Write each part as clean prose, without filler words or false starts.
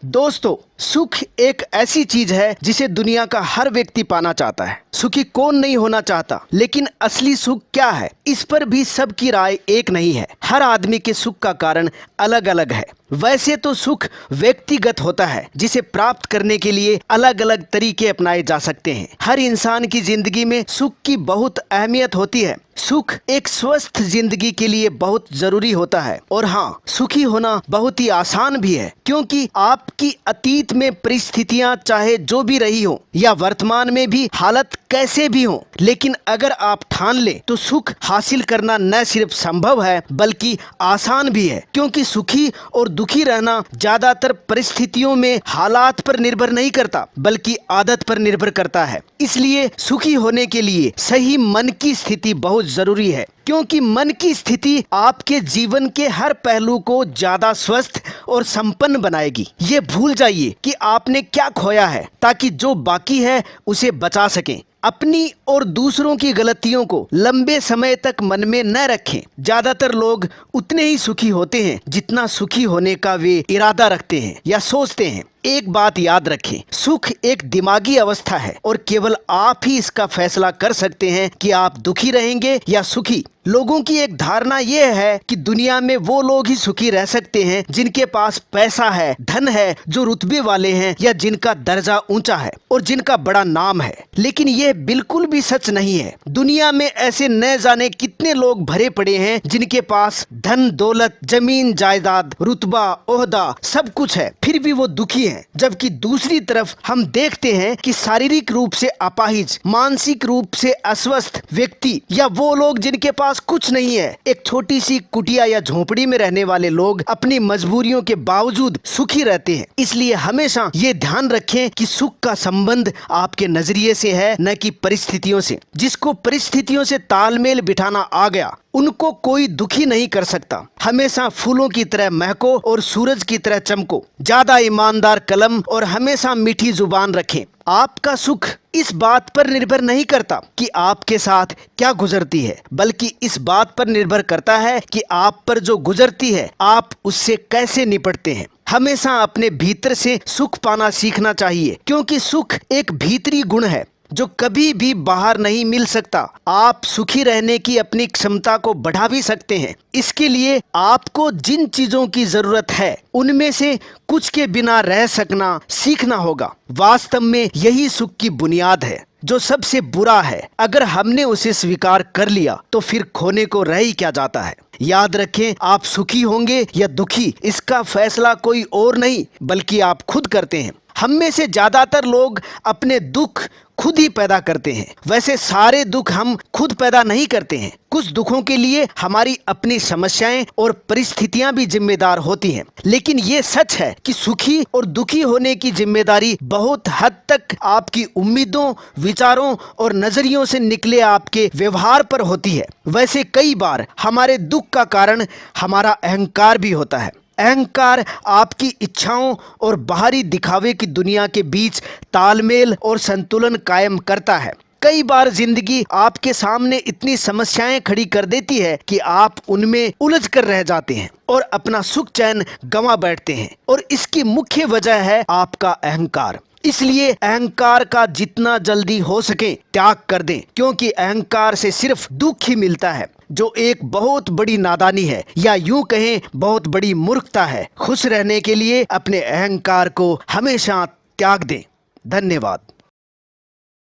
दोस्तों, सुख एक ऐसी चीज है जिसे दुनिया का हर व्यक्ति पाना चाहता है। सुखी कौन नहीं होना चाहता, लेकिन असली सुख क्या है, इस पर भी सबकी राय एक नहीं है। हर आदमी के सुख का कारण अलग अलग है। वैसे तो सुख व्यक्तिगत होता है, जिसे प्राप्त करने के लिए अलग अलग तरीके अपनाए जा सकते हैं। हर इंसान की जिंदगी में सुख की बहुत अहमियत होती है। सुख एक स्वस्थ जिंदगी के लिए बहुत जरूरी होता है। और हाँ, सुखी होना बहुत ही आसान भी है, क्योंकि आपकी अतीत में परिस्थितियां चाहे जो भी रही हो या वर्तमान में भी हालत कैसे भी हो, लेकिन अगर आप ठान ले तो सुख हासिल करना न सिर्फ संभव है बल्कि आसान भी है। क्योंकि सुखी और दुखी रहना ज्यादातर परिस्थितियों में हालात पर निर्भर नहीं करता, बल्कि आदत पर निर्भर करता है। इसलिए सुखी होने के लिए सही मन की स्थिति बहुत जरूरी है, क्योंकि मन की स्थिति आपके जीवन के हर पहलू को ज्यादा स्वस्थ और संपन्न बनाएगी। ये भूल जाइए कि आपने क्या खोया है, ताकि जो बाकी है उसे बचा सकें। अपनी और दूसरों की गलतियों को लंबे समय तक मन में न रखें। ज्यादातर लोग उतने ही सुखी होते हैं जितना सुखी होने का वे इरादा रखते हैं या सोचते हैं। एक बात याद रखें, सुख एक दिमागी अवस्था है और केवल आप ही इसका फैसला कर सकते हैं कि आप दुखी रहेंगे या सुखी। लोगों की एक धारणा यह है कि दुनिया में वो लोग ही सुखी रह सकते हैं जिनके पास पैसा है, धन है, जो रुतबे वाले हैं या जिनका दर्जा ऊंचा है और जिनका बड़ा नाम है। लेकिन यह बिल्कुल भी सच नहीं है। दुनिया में ऐसे न जाने कितने लोग भरे पड़े हैं जिनके पास धन दौलत, जमीन जायदाद, रुतबा, ओहदा सब कुछ है, फिर भी वो दुखी हैं। जबकि दूसरी तरफ हम देखते हैं कि शारीरिक रूप से अपाहिज, मानसिक रूप से अस्वस्थ व्यक्ति या वो लोग जिनके पास कुछ नहीं है, एक छोटी सी कुटिया या झोपड़ी में रहने वाले लोग अपनी मजबूरियों के बावजूद सुखी रहते हैं। इसलिए हमेशा ये ध्यान रखें कि सुख का संबंध आपके नजरिए से है, न कि परिस्थितियों से। जिसको परिस्थितियों से तालमेल बिठाना आ गया, उनको कोई दुखी नहीं कर सकता। हमेशा फूलों की तरह महको और सूरज की तरह चमको। ज्यादा ईमानदार कलम और हमेशा मीठी जुबान रखें। आपका सुख इस बात पर निर्भर नहीं करता कि आपके साथ क्या गुजरती है, बल्कि इस बात पर निर्भर करता है कि आप पर जो गुजरती है आप उससे कैसे निपटते हैं। हमेशा अपने भीतर से सुख पाना सीखना चाहिए, क्योंकि सुख एक भीतरी गुण है जो कभी भी बाहर नहीं मिल सकता। आप सुखी रहने की अपनी क्षमता को बढ़ा भी सकते हैं। इसके लिए आपको जिन चीजों की जरूरत है उनमें से कुछ के बिना रह सकना सीखना होगा। वास्तव में यही सुख की बुनियाद है। जो सबसे बुरा है, अगर हमने उसे स्वीकार कर लिया तो फिर खोने को रह ही क्या जाता है। याद रखें, आप सुखी होंगे या दुखी, इसका फैसला कोई और नहीं बल्कि आप खुद करते हैं। हम में से ज्यादातर लोग अपने दुख खुद ही पैदा करते हैं। वैसे सारे दुख हम खुद पैदा नहीं करते हैं। कुछ दुखों के लिए हमारी अपनी समस्याएं और परिस्थितियां भी जिम्मेदार होती हैं। लेकिन ये सच है कि सुखी और दुखी होने की जिम्मेदारी बहुत हद तक आपकी उम्मीदों, विचारों और नजरियों से निकले आपके व्यवहार पर होती है। वैसे कई बार हमारे दुख का कारण हमारा अहंकार भी होता है। अहंकार आपकी इच्छाओं और बाहरी दिखावे की दुनिया के बीच तालमेल और संतुलन कायम करता है। कई बार जिंदगी आपके सामने इतनी समस्याएं खड़ी कर देती है कि आप उनमें उलझ कर रह जाते हैं और अपना सुख चैन गंवा बैठते हैं। और इसकी मुख्य वजह है आपका अहंकार। इसलिए अहंकार का जितना जल्दी हो सके त्याग कर दें, क्योंकि अहंकार से सिर्फ दुख ही मिलता है, जो एक बहुत बड़ी नादानी है, या यूं कहें बहुत बड़ी मूर्खता है। खुश रहने के लिए अपने अहंकार को हमेशा त्याग दें। धन्यवाद।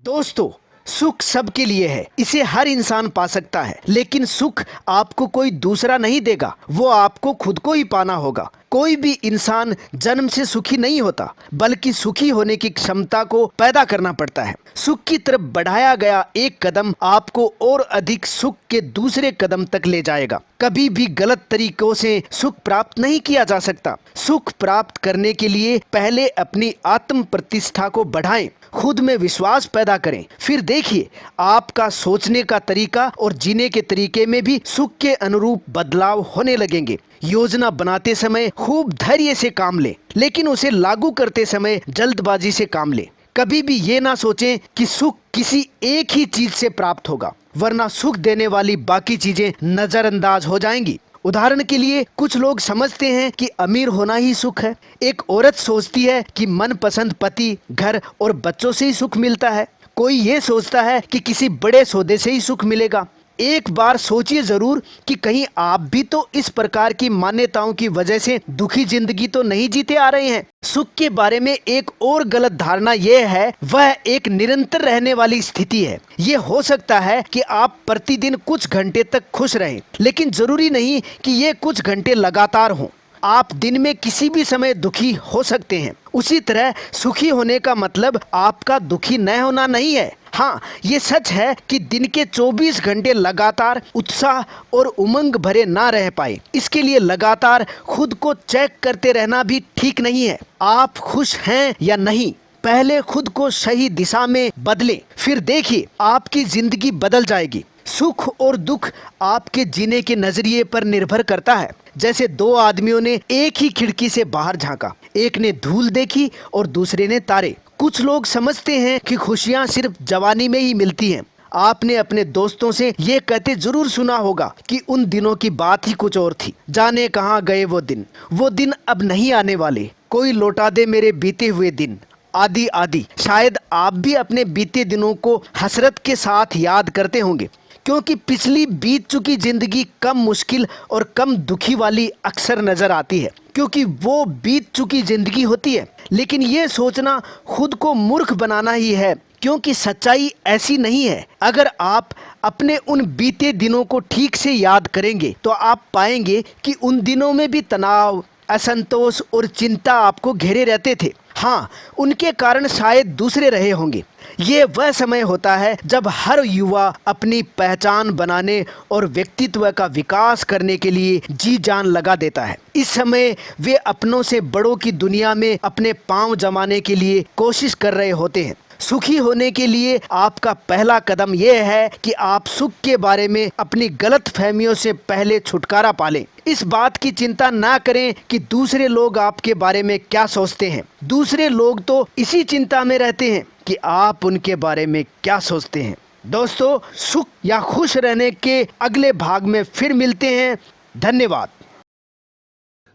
दोस्तों, सुख सबके लिए है, इसे हर इंसान पा सकता है, लेकिन सुख आपको कोई दूसरा नहीं देगा, वो आपको खुद को ही पाना होगा। कोई भी इंसान जन्म से सुखी नहीं होता, बल्कि सुखी होने की क्षमता को पैदा करना पड़ता है। सुख की तरफ बढ़ाया गया एक कदम आपको और अधिक सुख के दूसरे कदम तक ले जाएगा। कभी भी गलत तरीकों से सुख प्राप्त नहीं किया जा सकता। सुख प्राप्त करने के लिए पहले अपनी आत्म प्रतिष्ठा को बढ़ाएं, खुद में विश्वास पैदा करें, फिर देखिए आपका सोचने का तरीका और जीने के तरीके में भी सुख के अनुरूप बदलाव होने लगेंगे। योजना बनाते समय खूब धैर्य से काम लें, लेकिन उसे लागू करते समय जल्दबाजी से काम लें। कभी भी ये ना सोचें कि सुख किसी एक ही चीज से प्राप्त होगा, वरना सुख देने वाली बाकी चीजें नजरअंदाज हो जाएंगी। उदाहरण के लिए कुछ लोग समझते हैं कि अमीर होना ही सुख है। एक औरत सोचती है कि मनपसंद पति, घर और बच्चों से ही सुख मिलता है। कोई ये सोचता है कि किसी बड़े सौदे से ही सुख मिलेगा। एक बार सोचिए जरूर कि कहीं आप भी तो इस प्रकार की मान्यताओं की वजह से दुखी जिंदगी तो नहीं जीते आ रहे हैं। सुख के बारे में एक और गलत धारणा यह है, वह एक निरंतर रहने वाली स्थिति है। ये हो सकता है कि आप प्रतिदिन कुछ घंटे तक खुश रहें, लेकिन जरूरी नहीं कि ये कुछ घंटे लगातार हों। आप दिन में किसी भी समय दुखी हो सकते हैं। उसी तरह सुखी होने का मतलब आपका दुखी न होना नहीं है। हाँ, ये सच है कि दिन के 24 घंटे लगातार उत्साह और उमंग भरे ना रह पाए। इसके लिए लगातार खुद को चेक करते रहना भी ठीक नहीं है। आप खुश हैं या नहीं, पहले खुद को सही दिशा में बदलें, फिर देखिए आपकी जिंदगी बदल जाएगी। सुख और दुख आपके जीने के नजरिए पर निर्भर करता है। जैसे दो आदमियों ने एक ही खिड़की से बाहर झांका, एक ने धूल देखी और दूसरे ने तारे। कुछ लोग समझते हैं कि खुशियां सिर्फ जवानी में ही मिलती हैं। आपने अपने दोस्तों से ये कहते जरूर सुना होगा कि उन दिनों की बात ही कुछ और थी, जाने कहाँ गए वो दिन अब नहीं आने वाले, कोई लौटा दे मेरे बीते हुए दिन, आदि आदि। शायद आप भी अपने बीते दिनों को हसरत के साथ याद करते होंगे, क्योंकि पिछली बीत चुकी जिंदगी कम मुश्किल और कम दुखी वाली अक्सर नजर आती है, क्योंकि वो बीत चुकी जिंदगी होती है। लेकिन ये सोचना खुद को मूर्ख बनाना ही है, क्योंकि सच्चाई ऐसी नहीं है। अगर आप अपने उन बीते दिनों को ठीक से याद करेंगे तो आप पाएंगे कि उन दिनों में भी तनाव, असंतोष और चिंता आपको घेरे रहते थे। हाँ, उनके कारण शायद दूसरे रहे होंगे। ये वह समय होता है जब हर युवा अपनी पहचान बनाने और व्यक्तित्व का विकास करने के लिए जी जान लगा देता है। इस समय वे अपनों से बड़ों की दुनिया में अपने पांव जमाने के लिए कोशिश कर रहे होते हैं। सुखी होने के लिए आपका पहला कदम यह है कि आप सुख के बारे में अपनी गलत फहमियों से पहले छुटकारा पालें। इस बात की चिंता ना करें कि दूसरे लोग आपके बारे में क्या सोचते हैं। दूसरे लोग तो इसी चिंता में रहते हैं कि आप उनके बारे में क्या सोचते हैं। दोस्तों, सुख या खुश रहने के अगले भाग में फिर मिलते हैं। धन्यवाद।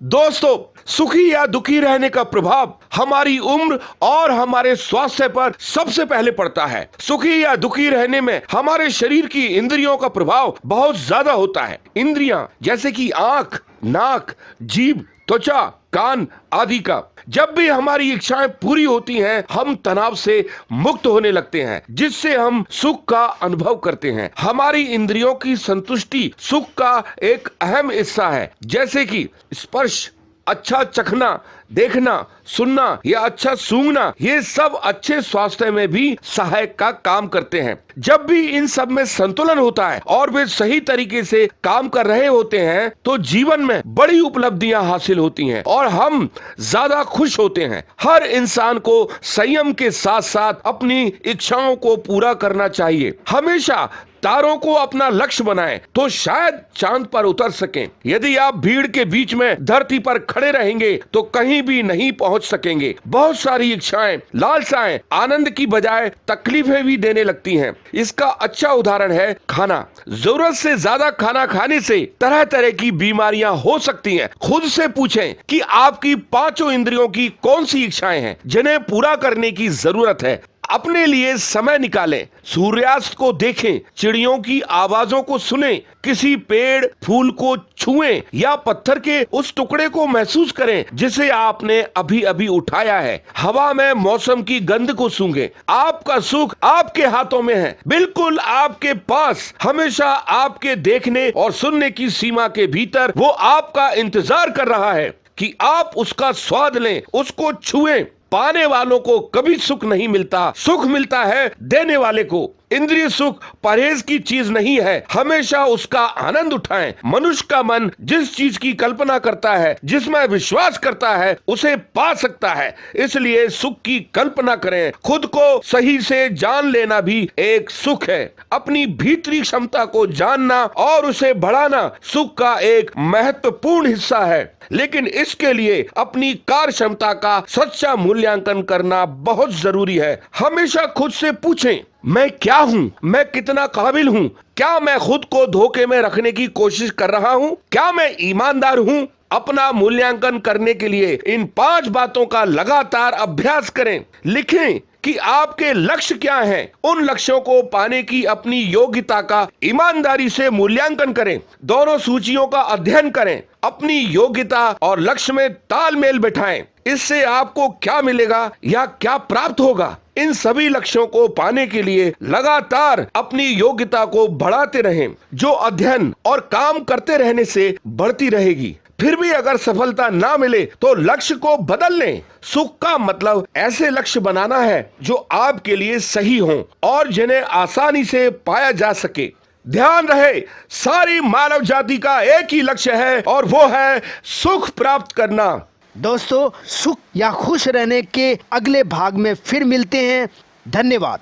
दोस्तों, सुखी या दुखी रहने का प्रभाव हमारी उम्र और हमारे स्वास्थ्य पर सबसे पहले पड़ता है। सुखी या दुखी रहने में हमारे शरीर की इंद्रियों का प्रभाव बहुत ज्यादा होता है। इंद्रियां जैसे कि आंख, नाक, जीभ, त्वचा, कान आदि का जब भी हमारी इच्छाएं पूरी होती हैं, हम तनाव से मुक्त होने लगते हैं, जिससे हम सुख का अनुभव करते हैं। हमारी इंद्रियों की संतुष्टि सुख का एक अहम हिस्सा है, जैसे कि स्पर्श, अच्छा चखना, देखना, सुनना या अच्छा सूंघना, ये सब अच्छे स्वास्थ्य में भी सहायक का काम करते हैं। जब भी इन सब में संतुलन होता है और वे सही तरीके से काम कर रहे होते हैं, तो जीवन में बड़ी उपलब्धियां हासिल होती हैं और हम ज्यादा खुश होते हैं। हर इंसान को संयम के साथ साथ अपनी इच्छाओं को पूरा करना चाहिए। हमेशा तारों को अपना लक्ष्य बनाएं तो शायद चांद पर उतर सकें। यदि आप भीड़ के बीच में धरती पर खड़े रहेंगे तो कहीं भी नहीं पहुंच सकेंगे। बहुत सारी इच्छाएं, लालसाएं आनंद की बजाय तकलीफें भी देने लगती हैं। इसका अच्छा उदाहरण है खाना। जरूरत से ज्यादा खाना खाने से तरह तरह की बीमारियां हो सकती हैं। खुद से पूछें कि आपकी पांचों इंद्रियों की कौन सी इच्छाएं हैं जिन्हें पूरा करने की जरूरत है। अपने लिए समय निकालें, सूर्यास्त को देखें, चिड़ियों की आवाजों को सुनें, किसी पेड़ फूल को छुएं या पत्थर के उस टुकड़े को महसूस करें जिसे आपने अभी अभी उठाया है। हवा में मौसम की गंध को सूंघें। आपका सुख आपके हाथों में है, बिल्कुल आपके पास, हमेशा आपके देखने और सुनने की सीमा के भीतर। वो आपका इंतजार कर रहा है कि आप उसका स्वाद लें, उसको छुएं। पाने वालों को कभी सुख नहीं मिलता, सुख मिलता है देने वाले को। इंद्रिय सुख परहेज की चीज नहीं है, हमेशा उसका आनंद उठाएं। मनुष्य का मन जिस चीज की कल्पना करता है, जिसमें विश्वास करता है, उसे पा सकता है। इसलिए सुख की कल्पना करें। खुद को सही से जान लेना भी एक सुख है। अपनी भीतरी क्षमता को जानना और उसे बढ़ाना सुख का एक महत्वपूर्ण हिस्सा है। लेकिन इसके लिए अपनी कार्य क्षमता का सच्चा मूल्यांकन करना बहुत जरूरी है। हमेशा खुद से पूछें मैं क्या हूँ, मैं कितना काबिल हूँ, क्या मैं खुद को धोखे में रखने की कोशिश कर रहा हूँ, क्या मैं ईमानदार हूँ। अपना मूल्यांकन करने के लिए इन 5 बातों का लगातार अभ्यास करें। लिखें कि आपके लक्ष्य क्या हैं। उन लक्ष्यों को पाने की अपनी योग्यता का ईमानदारी से मूल्यांकन करें। दोनों सूचियों का अध्ययन करें, अपनी योग्यता और लक्ष्य में तालमेल बिठाएं। इससे आपको क्या मिलेगा या क्या प्राप्त होगा। इन सभी लक्ष्यों को पाने के लिए लगातार अपनी योग्यता को बढ़ाते रहें, जो अध्ययन और काम करते रहने से बढ़ती रहेगी। फिर भी अगर सफलता ना मिले तो लक्ष्य को बदल लें। सुख का मतलब ऐसे लक्ष्य बनाना है जो आपके लिए सही हों और जिन्हें आसानी से पाया जा सके। ध्यान रहे, सारी मानव जाति का एक ही लक्ष्य है और वो है सुख प्राप्त करना। दोस्तों, सुख या खुश रहने के अगले भाग में फिर मिलते हैं। धन्यवाद।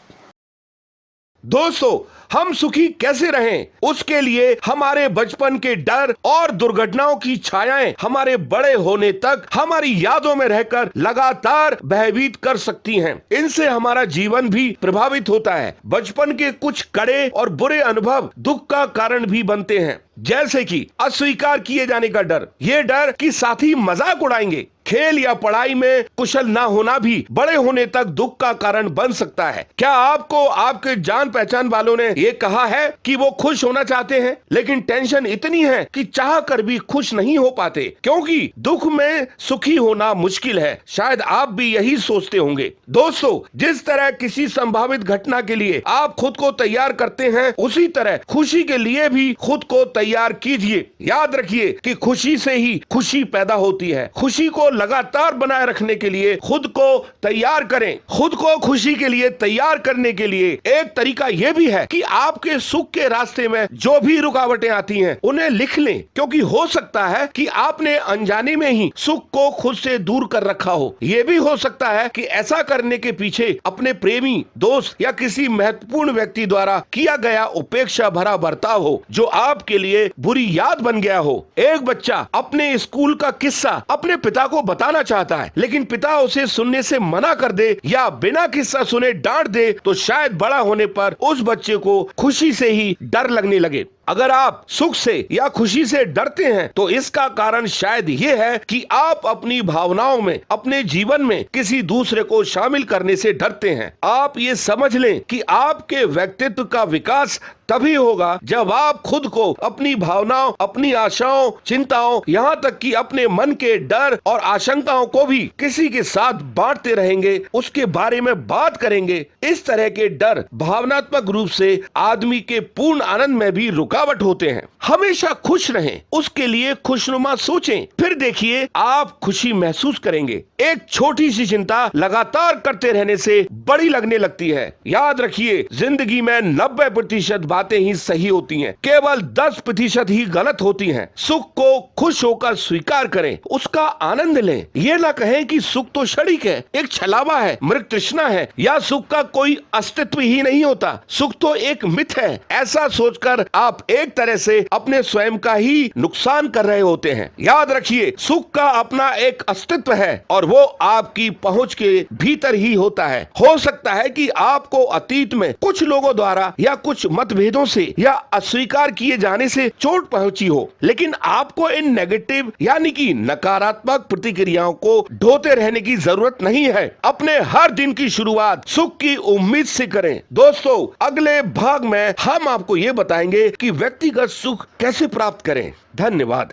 दोस्तों, हम सुखी कैसे रहें, उसके लिए हमारे बचपन के डर और दुर्घटनाओं की छायाएं हमारे बड़े होने तक हमारी यादों में रहकर लगातार भयभीत कर सकती हैं। इनसे हमारा जीवन भी प्रभावित होता है। बचपन के कुछ कड़े और बुरे अनुभव दुख का कारण भी बनते हैं, जैसे कि अस्वीकार किए जाने का डर। ये डर कि साथी मजाक उड़ाएंगे। खेल या पढ़ाई में कुशल ना होना भी बड़े होने तक दुख का कारण बन सकता है। क्या आपको आपके जान पहचान वालों ने ये कहा है कि वो खुश होना चाहते हैं, लेकिन टेंशन इतनी है कि चाह कर भी खुश नहीं हो पाते, क्योंकि दुख में सुखी होना मुश्किल है। शायद आप भी यही सोचते होंगे। दोस्तों, जिस तरह किसी संभावित घटना के लिए आप खुद को तैयार करते हैं, उसी तरह खुशी के लिए भी खुद को तैयार कीजिए। याद रखिए कि खुशी से ही खुशी पैदा होती है। खुशी को लगातार बनाए रखने के लिए खुद को तैयार करें। खुद को खुशी के लिए तैयार करने के लिए एक तरीका यह भी है कि आपके सुख के रास्ते में जो भी रुकावटें आती हैं, उन्हें लिख लें, क्योंकि हो सकता है कि आपने अनजाने में ही सुख को खुद से दूर कर रखा हो। यह भी हो सकता है कि ऐसा करने के पीछे अपने प्रेमी, दोस्त या किसी महत्वपूर्ण व्यक्ति द्वारा किया गया उपेक्षा भरा बर्ताव हो, जो आपके लिए बुरी याद बन गया हो। एक बच्चा अपने स्कूल का किस्सा अपने पिता को बताना चाहता है, लेकिन पिता उसे सुनने से मना कर दे या बिना किस्सा सुने डांट दे, तो शायद बड़ा होने पर उस बच्चे को खुशी से ही डर लगने लगे। अगर आप सुख से या खुशी से डरते हैं, तो इसका कारण शायद ये है कि आप अपनी भावनाओं में, अपने जीवन में किसी दूसरे को शामिल करने से डरते हैं। आप ये समझ लें कि आपके व्यक्तित्व का विकास तभी होगा जब आप खुद को, अपनी भावनाओं, अपनी आशाओं, चिंताओं, यहाँ तक कि अपने मन के डर और आशंकाओं को भी किसी के साथ बांटते रहेंगे, उसके बारे में बात करेंगे। इस तरह के डर भावनात्मक रूप से आदमी के पूर्ण आनंद में भी रुकावट होते हैं। हमेशा खुश रहें, उसके लिए खुशनुमा सोचें, फिर देखिए आप खुशी महसूस करेंगे। एक छोटी सी चिंता लगातार करते रहने से बड़ी लगने लगती है। याद रखिए, जिंदगी में 90% बातें ही सही होती हैं, केवल 10% ही गलत होती हैं। सुख को खुश होकर स्वीकार करें, उसका आनंद लें। ये ना कहें कि सुख तो क्षणिक है, एक छलावा है, मृग तृष्णा है, या सुख का कोई अस्तित्व ही नहीं होता, सुख तो एक मिथ है। ऐसा सोचकर आप एक तरह से अपने स्वयं का ही नुकसान कर रहे होते हैं। याद रखिए, सुख का अपना एक अस्तित्व है और वो आपकी पहुंच के भीतर ही होता है। हो सकता है कि आपको अतीत में कुछ लोगों द्वारा या कुछ मतभेदों से या अस्वीकार किए जाने से चोट पहुंची हो, लेकिन आपको इन नेगेटिव यानी कि नकारात्मक प्रतिक्रियाओं को ढोते रहने की जरूरत नहीं है। अपने हर दिन की शुरुआत सुख की उम्मीद से करें। दोस्तों, अगले भाग में हम आपको ये बताएंगे कि व्यक्तिगत सुख कैसे प्राप्त करें। धन्यवाद।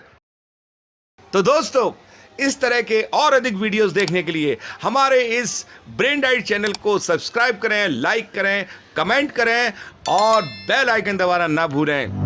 तो दोस्तों, इस तरह के और अधिक वीडियोस देखने के लिए हमारे इस ब्रेन डाइट चैनल को सब्सक्राइब करें, लाइक करें, कमेंट करें और बेल आइकन दबाना ना भूलें।